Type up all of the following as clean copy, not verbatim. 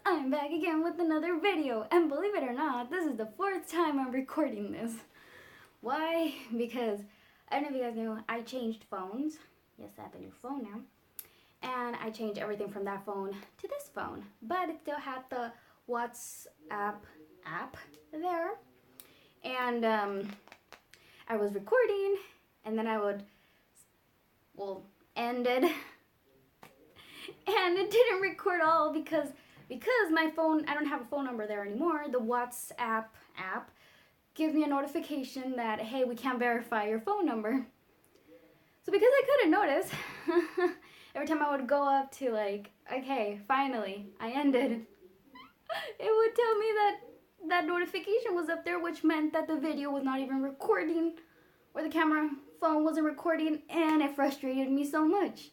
I'm back again with another video, and believe it or not, this is the 4th time I'm recording this. Why? Because, I don't know if you guys know, I changed phones. Yes, I have a new phone now. And I changed everything from that phone to this phone. But it still had the WhatsApp app there. And I was recording, and then I would, end it. And it didn't record all because my phone, I don't have a phone number there anymore. The WhatsApp app gives me a notification that, hey, we can't verify your phone number. So because I couldn't notice, every time I would go up to okay, finally, I ended, it would tell me that notification was up there, which meant that the video was not even recording, or the camera phone wasn't recording, and it frustrated me so much.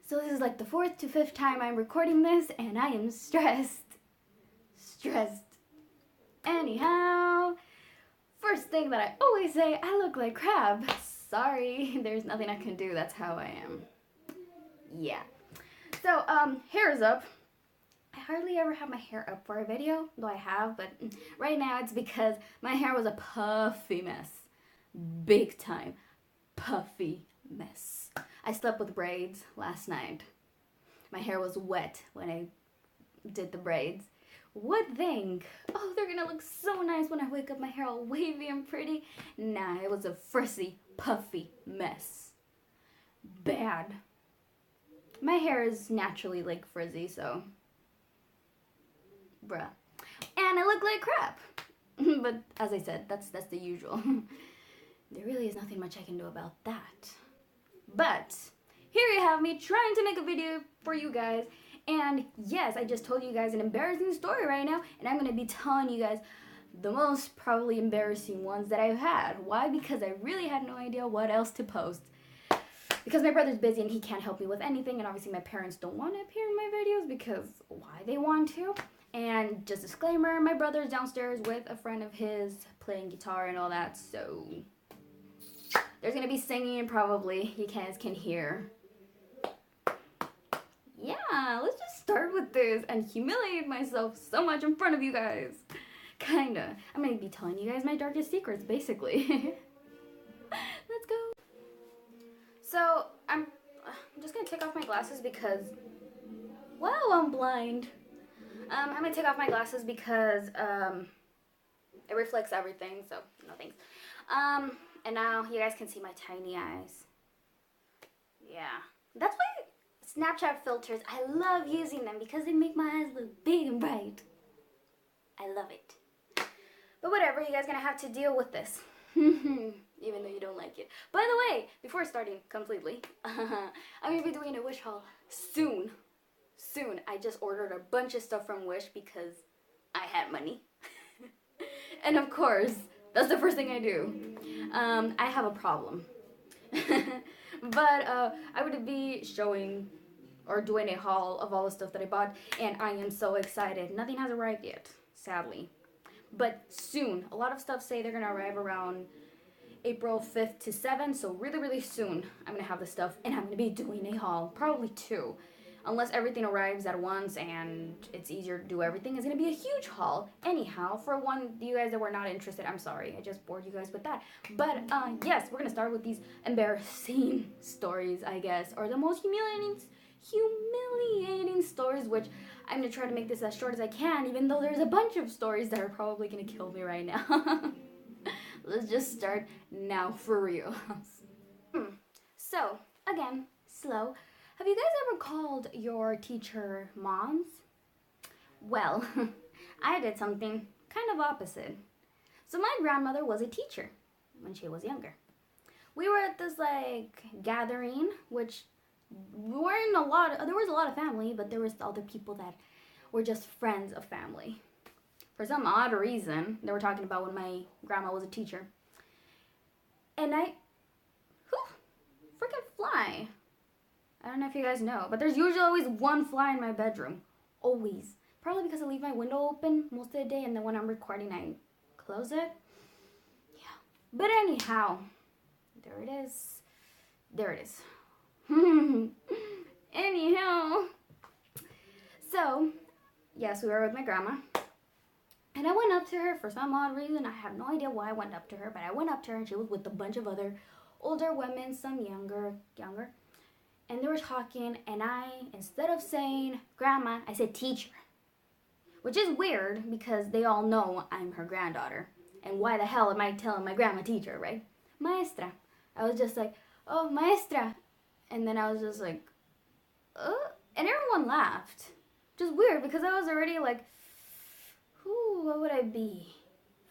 So this is like the 4th to 5th time I'm recording this, and I am stressed. Anyhow, first thing that I always say, I look like crap. Sorry, there's nothing I can do, that's how I am. Yeah. So, hair is up. I hardly ever have my hair up for a video, though I have, but right now it's because my hair was a puffy mess. Big time. Puffy mess. I slept with braids last night. My hair was wet when I did the braids. Would think, oh, they're gonna look so nice when I wake up, my hair all wavy and pretty. Nah, it was a frizzy, puffy mess. Bad. My hair is naturally frizzy, so bruh. And I look like crap. But as I said, that's the usual. There really is nothing much I can do about that. But here you have me trying to make a video for you guys. And yes, I just told you guys an embarrassing story right now. And I'm going to be telling you guys the most probably embarrassing ones that I've had. Why? Because I really had no idea what else to post. Because my brother's busy and he can't help me with anything. And obviously my parents don't want to appear in my videos because why they want to. And just disclaimer, my brother's downstairs with a friend of his playing guitar and all that. So there's going to be singing probably. You guys can hear. Yeah, let's just start with this and humiliate myself so much in front of you guys. Kinda. I'm going to be telling you guys my darkest secrets, basically. Let's go. So, I'm just going to take off my glasses because, wow, I'm blind. I'm going to take off my glasses because it reflects everything, so no thanks. And now you guys can see my tiny eyes. Yeah. That's why Snapchat filters, I love using them because they make my eyes look big and bright. I love it. But whatever, you guys are going to have to deal with this. Even though you don't like it. By the way, before starting completely, I'm going to be doing a Wish haul soon. Soon. I just ordered a bunch of stuff from Wish because I had money. And of course, that's the first thing I do. I have a problem. But I would be showing or doing a haul of all the stuff that I bought, and I am so excited. Nothing has arrived yet, sadly. But soon. A lot of stuff say they're going to arrive around April 5th to 7th, so really, really soon I'm going to have the stuff, and I'm going to be doing a haul. Probably 2. Unless everything arrives at once and it's easier to do everything, it's going to be a huge haul. Anyhow, for one, you guys that were not interested, I'm sorry. I just bored you guys with that. But, yes, we're going to start with these embarrassing stories, I guess. Or the most humiliating stories, which I'm going to try to make this as short as I can, even though there's a bunch of stories that are probably going to kill me right now. Let's just start now for real. So, again, slow. Have you guys ever called your teacher moms? Well, I did something kind of opposite. So my grandmother was a teacher when she was younger. We were at this gathering, which there was a lot of family, but there was other people that were just friends of family. For some odd reason, they were talking about when my grandma was a teacher. And freaking fly. I don't know if you guys know, but there's usually always one fly in my bedroom. Always. Probably because I leave my window open most of the day, and then when I'm recording, I close it. Yeah. But anyhow, there it is. There it is. Anyhow. So, yeah, guess we were with my grandma. And I went up to her for some odd reason. I have no idea why I went up to her, but I went up to her and she was with a bunch of other older women, some younger. And they were talking, and instead of saying grandma, I said teacher. Which is weird because they all know I'm her granddaughter. And why the hell am I telling my grandma teacher, right? Maestra. I was just like, oh, maestra. And then I was just like, and everyone laughed. Just weird because I was already like, what would I be?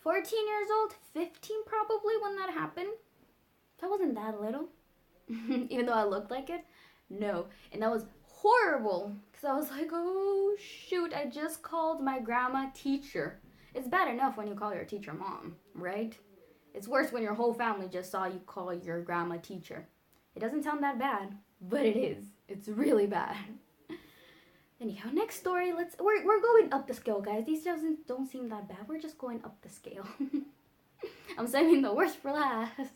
14 years old? 15 probably when that happened. That wasn't that little. Even though I looked like it. No. And that was horrible. Because I was like, oh shoot, I just called my grandma teacher. It's bad enough when you call your teacher mom, right? It's worse when your whole family just saw you call your grandma teacher. It doesn't sound that bad, but it is. It's really bad. Anyhow, next story. We're going up the scale, guys. These don't seem that bad. We're just going up the scale. I'm saving the worst for last,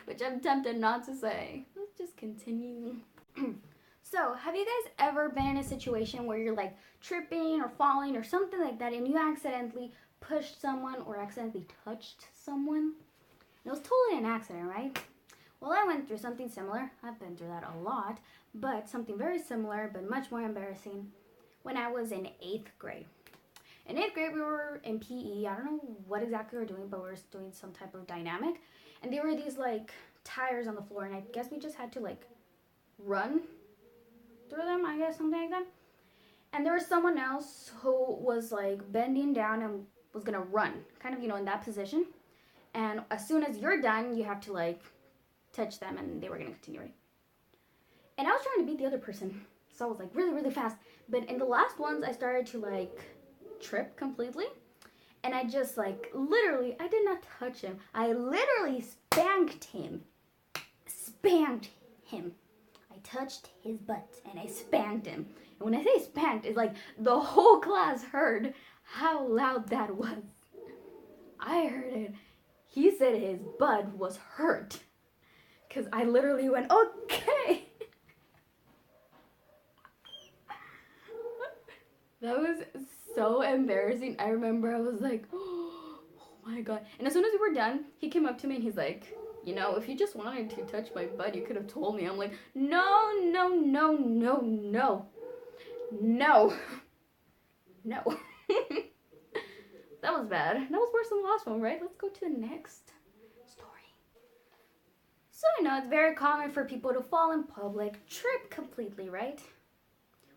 which I'm tempted not to say. Let's just continue. So, have you guys ever been in a situation where you're like tripping or falling or something like that, and you accidentally pushed someone or accidentally touched someone? It was totally an accident, right? Well, I went through something similar. I've been through that a lot, but something very similar, but much more embarrassing, when I was in 8th grade. In 8th grade, we were in PE. I don't know what exactly we were doing, but we were doing some type of dynamic. And there were these, like, tires on the floor, and I guess we just had to, like, run through them, I guess, something like that. And there was someone else who was, like, bending down and was going to run, kind of, in that position. And as soon as you're done, you have to, like, touch them, and they were going to continue. And I was trying to beat the other person, so I was like really, really fast. But in the last ones, I started to like trip completely, and I just like literally, I did not touch him. I literally spanked him. I touched his butt and I spanked him. And when I say spanked, it's like the whole class heard how loud that was. I heard it. He said his butt was hurt. Because I literally went, okay. That was so embarrassing. I remember I was like, oh my God. And as soon as we were done, he came up to me and he's like, if you just wanted to touch my butt, you could have told me. I'm like, no. That was bad. That was worse than the last one, right? Let's go to the next story. So I know it's very common for people to fall in public, trip completely, right?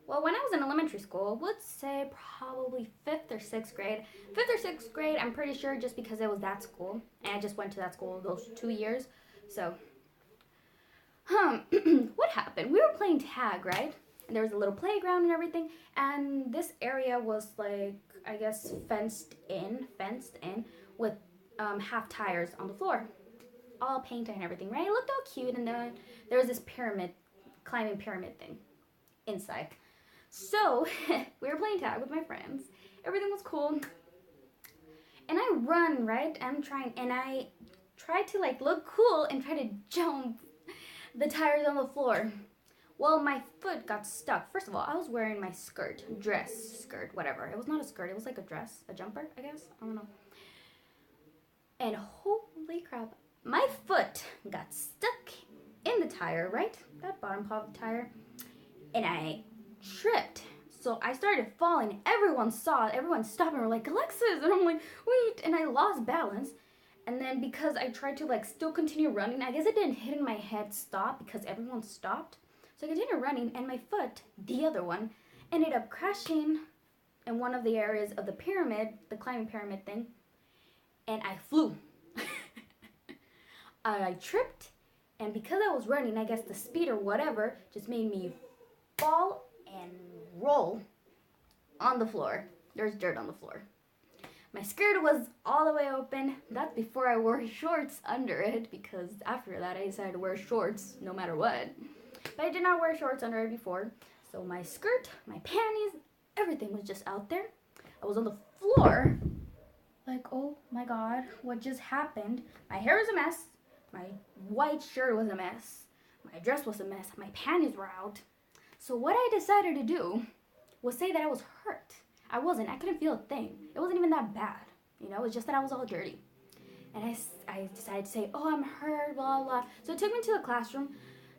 Well, when I was in elementary school, let's say probably 5th or 6th grade. 5th or 6th grade, I'm pretty sure, just because it was that school. And I just went to that school those 2 years. So, what happened? We were playing tag, right? And there was a little playground and everything. And this area was like, I guess, fenced in with half tires on the floor. All painted and everything, right? It looked all cute. And then there was this climbing pyramid thing inside. So, we were playing tag with my friends. Everything was cool. And I run, right? And I tried to like look cool and try to jump the tires on the floor. Well, my foot got stuck. First of all, I was wearing my dress skirt, whatever. It was not a skirt, it was like a dress, a jumper, I guess. I don't know. And holy crap, my foot got stuck in the tire, right? That bottom part of the tire. And I tripped. So I started falling. Everyone saw it. Everyone stopped and were like, Alexis. And I'm like, wait. And I lost balance. And then because I tried to like still continue running, I guess it didn't hit in my head stop because everyone stopped. So I continued running and my foot, the other one, ended up crashing in one of the areas of the pyramid, the climbing pyramid thing. And I flew. I tripped. And because I was running, I guess the speed or whatever just made me fall and roll on the floor. There's dirt on the floor. My skirt was all the way open. That's before I wore shorts under it, because after that I decided to wear shorts no matter what. But I did not wear shorts under it before. So my skirt, my panties, everything was just out there. I was on the floor. Like, oh my God, what just happened? My hair was a mess. My white shirt was a mess. My dress was a mess. My panties were out. So what I decided to do was say that I was hurt. I wasn't. I couldn't feel a thing. It wasn't even that bad. You know, it was just that I was all dirty. And I decided to say, oh, I'm hurt, blah, blah. So it took me to the classroom,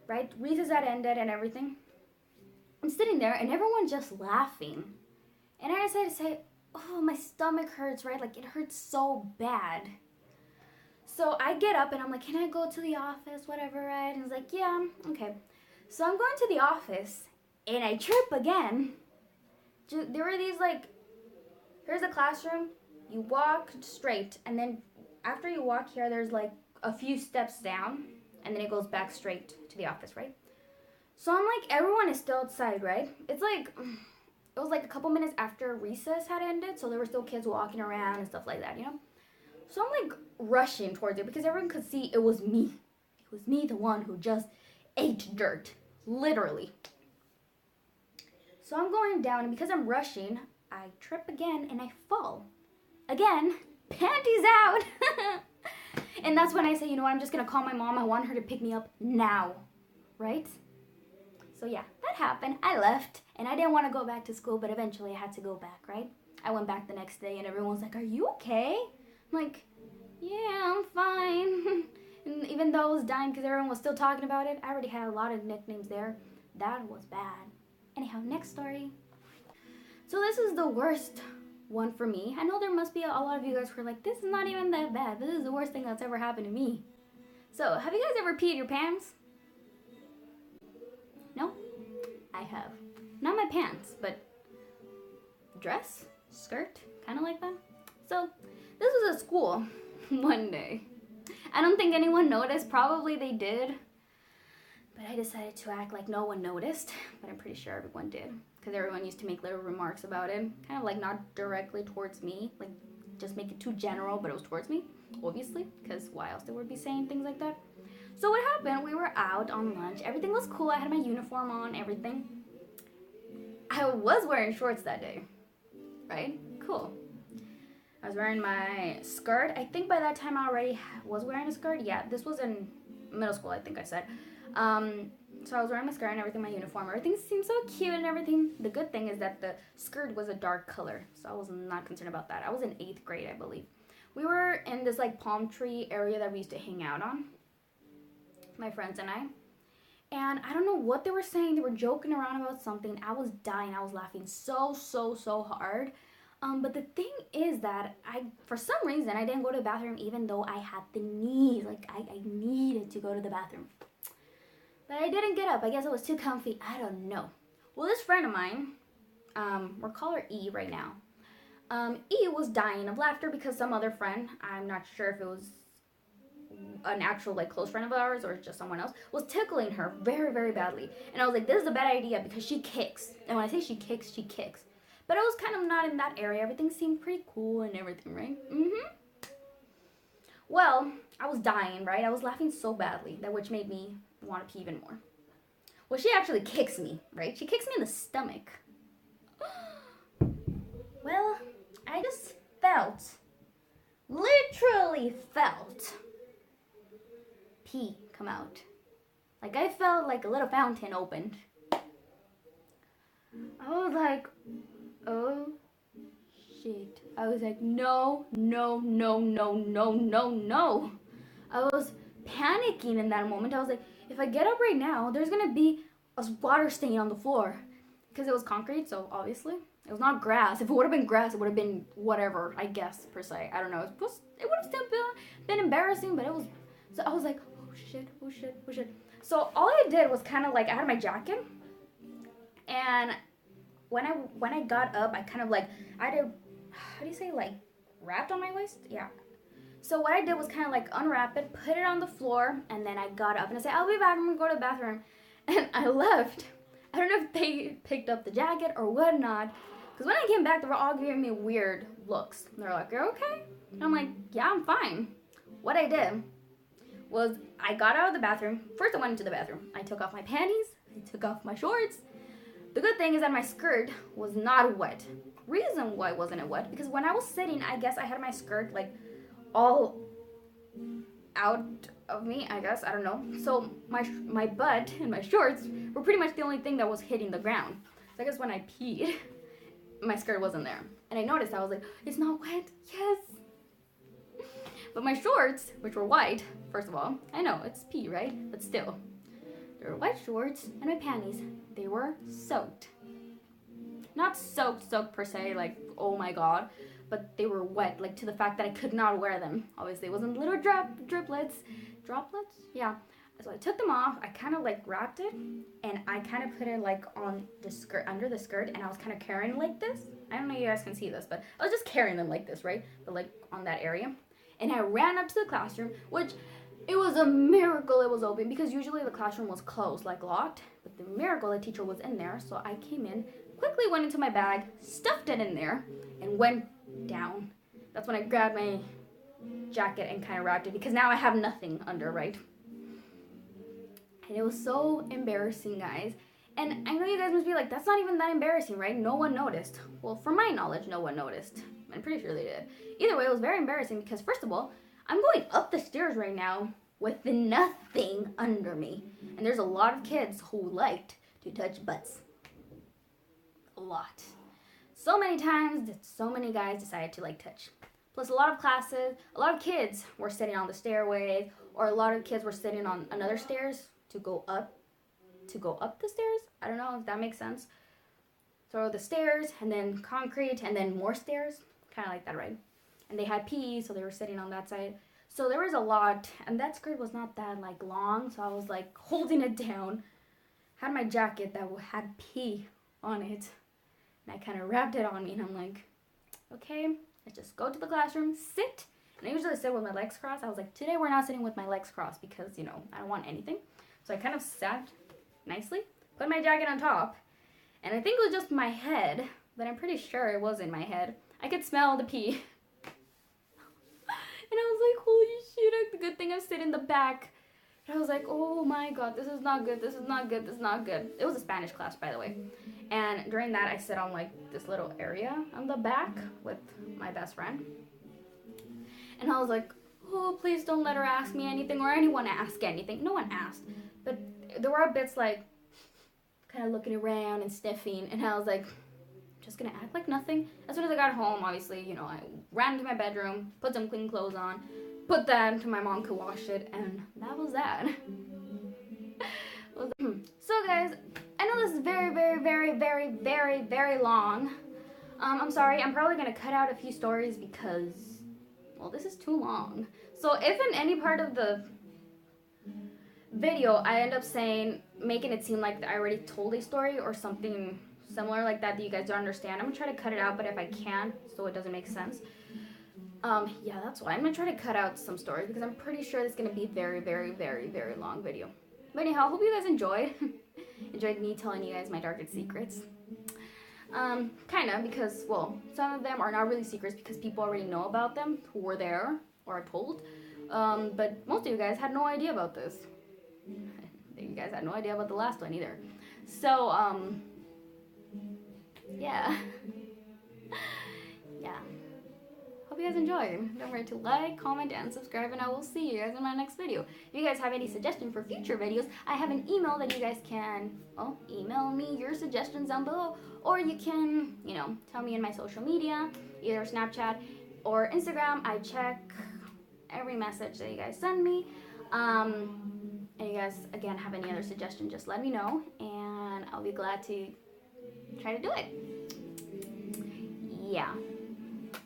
right? Recess had ended and everything. I'm sitting there and everyone's just laughing. And I decided to say, oh, my stomach hurts, right? Like, it hurts so bad. So I get up and I'm like, can I go to the office, whatever, right? And he's like, yeah, okay. So I'm going to the office and I trip again. There were these, like, here's a classroom. You walk straight, and then after you walk here, there's like a few steps down, and then it goes back straight to the office, right? So I'm like, everyone is still outside, right? It's like, it was like a couple minutes after recess had ended, so there were still kids walking around and stuff like that, you know? So I'm like rushing towards it because everyone could see it was me. It was me, the one who just ate dirt, literally. So I'm going down, and because I'm rushing, I trip again and I fall. Again, panties out. And that's when I say, you know what, I'm just going to call my mom. I want her to pick me up now, right? So yeah, that happened. I left, and I didn't want to go back to school, but eventually I had to go back, right? I went back the next day, and everyone was like, are you okay? I'm like, yeah, I'm fine. And even though I was dying because everyone was still talking about it, I already had a lot of nicknames there. That was bad. Anyhow, next story. So this is the worst one for me. I know there must be a lot of you guys who are like, this is not even that bad. This is the worst thing that's ever happened to me. So, have you guys ever peed your pants? No? I have. Not my pants, but dress, skirt, kind of like that. So, this was at school one day. I don't think anyone noticed. Probably they did. But I decided to act like no one noticed. But I'm pretty sure everyone did. Because everyone used to make little remarks about it. Kind of like not directly towards me. Like just make it too general, but it was towards me. Obviously. Because why else they would be saying things like that? So what happened? We were out on lunch. Everything was cool. I had my uniform on, everything. I was wearing shorts that day. Right? Cool. I was wearing my skirt. I think by that time I already was wearing a skirt. Yeah, this was in middle school, I think I said. So I was wearing my skirt and everything, my uniform. Everything seemed so cute and everything. The good thing is that the skirt was a dark color, so I was not concerned about that. I was in 8th grade, I believe. We were in this like palm tree area that we used to hang out on, my friends and I. And I don't know what they were saying. They were joking around about something. I was dying. I was laughing so hard. But the thing is that for some reason, I didn't go to the bathroom even though I had the need. Like, I needed to go to the bathroom. But I didn't get up. I guess it was too comfy. I don't know. Well, this friend of mine, we'll call her E right now. E was dying of laughter because some other friend, I'm not sure if it was an actual like close friend of ours or just someone else, was tickling her very badly. And I was like, this is a bad idea because she kicks. And when I say she kicks, she kicks. But I was kind of not in that area. Everything seemed pretty cool and everything, right? Well, I was dying, right? I was laughing so badly, that which made me want to pee even more. Well, she actually kicks me, right? She kicks me in the stomach. Well, I just literally felt pee come out. Like, I felt like a little fountain opened. I was like, oh shit. I was like, no. I was panicking in that moment. I was like, if I get up right now, there's gonna be a water stain on the floor. Because it was concrete, so obviously. It was not grass. If it would have been grass, it would have been whatever, I guess, per se. I don't know. It would have still been embarrassing, but it was... So I was like, oh shit. So all I did was kind of like, I had my jacket. And when I got up, I kind of like, I did, how do you say, like, wrapped on my waist? Yeah. So what I did was kind of like unwrap it, put it on the floor, and then I got up and I said, I'll be back, I'm going to go to the bathroom. And I left. I don't know if they picked up the jacket or whatnot, because when I came back, they were all giving me weird looks. And they're like, you're okay? And I'm like, yeah, I'm fine. What I did was I got out of the bathroom. First I went into the bathroom. I took off my panties. I took off my shorts. The good thing is that my skirt was not wet. Reason why wasn't it wet? Because when I was sitting, I guess I had my skirt like all out of me, I guess. I don't know. So my butt and my shorts were pretty much the only thing that was hitting the ground. So I guess when I peed, my skirt wasn't there. And I noticed, I was like, it's not wet, yes. But my shorts, which were white, first of all, I know, it's pee, right? But still, they were white shorts, and my panties, they were soaked. Not soaked per se, like, oh my god, but they were wet, like to the fact that I could not wear them. Obviously, it wasn't little droplets? Yeah. So I took them off, I kind of like wrapped it, and I kind of put it like on the skirt, under the skirt, and I was kind of carrying it like this. I don't know if you guys can see this, but I was just carrying them like this, right? But like on that area. And I ran up to the classroom, which it was a miracle it was open, because usually the classroom was closed, like locked. But the miracle, the teacher was in there, so I came in, quickly went into my bag, stuffed it in there, and went down. That's when I grabbed my jacket and kind of wrapped it, because now I have nothing under, right? And it was so embarrassing, guys. And I know you guys must be like, that's not even that embarrassing, right? No one noticed. Well, from my knowledge, no one noticed. I'm pretty sure they did. Either way, it was very embarrassing because, first of all, I'm going up the stairs right now with nothing under me. And there's a lot of kids who liked to touch butts. A lot. So many times that so many guys decided to like touch. Plus a lot of classes, a lot of kids were sitting on the stairways, or a lot of kids were sitting on another stairs to go up the stairs. I don't know if that makes sense. So the stairs, and then concrete, and then more stairs. Kind of like that, right? And they had pee, so they were sitting on that side. So there was a lot, and that skirt was not that like long, so I was like holding it down. Had my jacket that had pee on it, and I kind of wrapped it on me, and I'm like, okay, let's just go to the classroom, sit. And I usually sit with my legs crossed. I was like, today we're not sitting with my legs crossed because, you know, I don't want anything. So I kind of sat nicely, put my jacket on top, and I think it was just my head, but I'm pretty sure it was in my head. I could smell the pee. And I was like, holy shit, the good thing I sit in the back. And I was like, oh my god, this is not good, this is not good, this is not good. It was a Spanish class, by the way. And during that, I sit on like this little area on the back with my best friend. And I was like, oh, please don't let her ask me anything or anyone ask anything. No one asked. But there were bits like kind of looking around and sniffing. And I was like, just gonna act like nothing. As soon as I got home, obviously, you know, I ran into my bedroom, put some clean clothes on, put that until my mom could wash it, and that was that. So guys, I know this is very, very, very, very, very, very long. I'm sorry, I'm probably gonna cut out a few stories because, well, this is too long. So if in any part of the video I end up making it seem like I already told a story or something similar like that you guys don't understand, I'm gonna try to cut it out, but if I can, so it doesn't make sense. Yeah, that's why I'm gonna try to cut out some stories because I'm pretty sure it's gonna be a very, very, very, very long video. But anyhow, I hope you guys enjoyed me telling you guys my darkest secrets. Kind of, because, well, some of them are not really secrets because people already know about them who were there or are told. But most of you guys had no idea about this. You guys had no idea about the last one either. So, yeah. Yeah. Hope you guys enjoyed. Don't forget to like, comment, and subscribe, and I will see you guys in my next video. If you guys have any suggestions for future videos, I have an email that you guys can, well, email me your suggestions down below, or you can, you know, tell me in my social media, either Snapchat or Instagram. I check every message that you guys send me. And you guys, again, have any other suggestions, just let me know, and I'll be glad to try to do it. Yeah.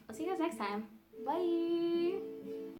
I'll see you guys next time. Bye.